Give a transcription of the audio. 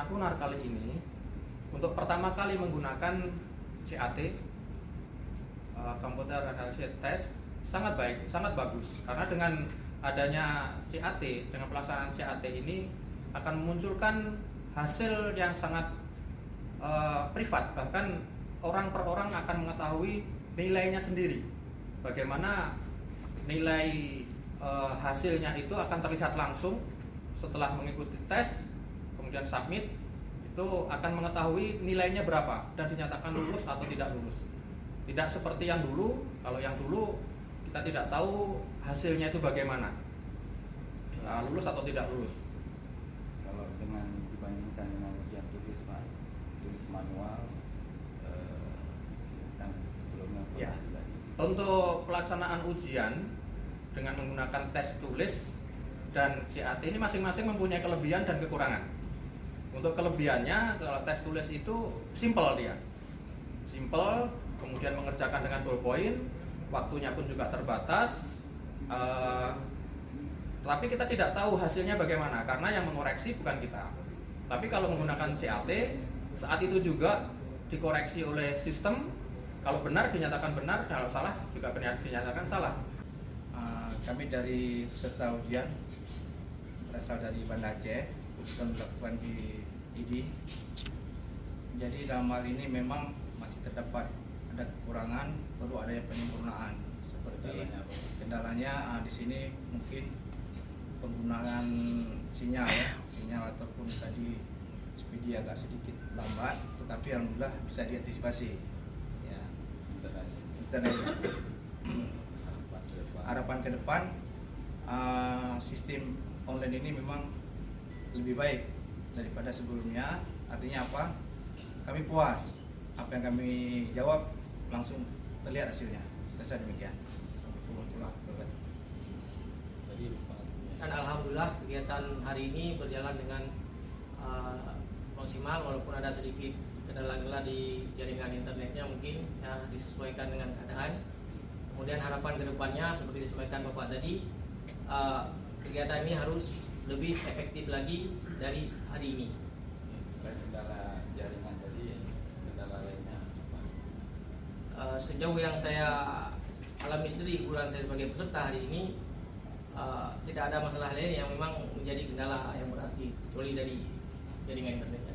Akunar kali ini untuk pertama kali menggunakan CAT, Computer Analysis Test, sangat baik, sangat bagus. Karena dengan adanya CAT, dengan pelaksanaan CAT ini akan memunculkan hasil yang sangat privat, bahkan orang per orang akan mengetahui nilainya sendiri. Bagaimana nilai hasilnya itu akan terlihat langsung setelah mengikuti tes, kemudian submit, itu akan mengetahui nilainya berapa dan dinyatakan lulus atau tidak lulus. Tidak seperti yang dulu, kalau yang dulu kita tidak tahu hasilnya itu bagaimana, lulus atau tidak lulus. Kalau dengan dibandingkan dengan ujian tulis manual, kan sebelumnya Ya. Untuk pelaksanaan ujian dengan menggunakan tes tulis dan CAT ini masing-masing mempunyai kelebihan dan kekurangan. Untuk kelebihannya, kalau tes tulis itu simple dia. Simple, kemudian mengerjakan dengan ballpoint, waktunya pun juga terbatas. Tapi kita tidak tahu hasilnya bagaimana, karena yang mengoreksi bukan kita. Tapi kalau menggunakan CAT, saat itu juga dikoreksi oleh sistem. Kalau benar dinyatakan benar, kalau salah juga dinyatakan salah. Kami dari peserta ujian berasal dari Banda Aceh, kebetulan melakukan di ID. Jadi dalam hal ini memang masih terdapat ada kekurangan, perlu adanya penyempurnaan. Seperti kendalanya di sini mungkin penggunaan sinyal ataupun tadi speedy agak sedikit lambat, tetapi alhamdulillah bisa diantisipasi. Ya, internet. Harapan ke depan sistem online ini memang lebih baik daripada sebelumnya. Artinya apa? Kami puas, apa yang kami jawab langsung terlihat hasilnya. Selesai demikian. Dan alhamdulillah kegiatan hari ini berjalan dengan maksimal, walaupun ada sedikit kendala-kendala di jaringan internetnya, mungkin ya disesuaikan dengan keadaan. Kemudian harapan kedepannya seperti disampaikan Bapak tadi, kegiatan ini harus lebih efektif lagi dari hari ini. Selain kendala jaringan tadi, kendala lainnya apa? Sejauh yang saya alami sendiri bulan saya sebagai peserta hari ini, tidak ada masalah lain yang memang menjadi kendala yang berarti kecuali dari jaringan internetnya.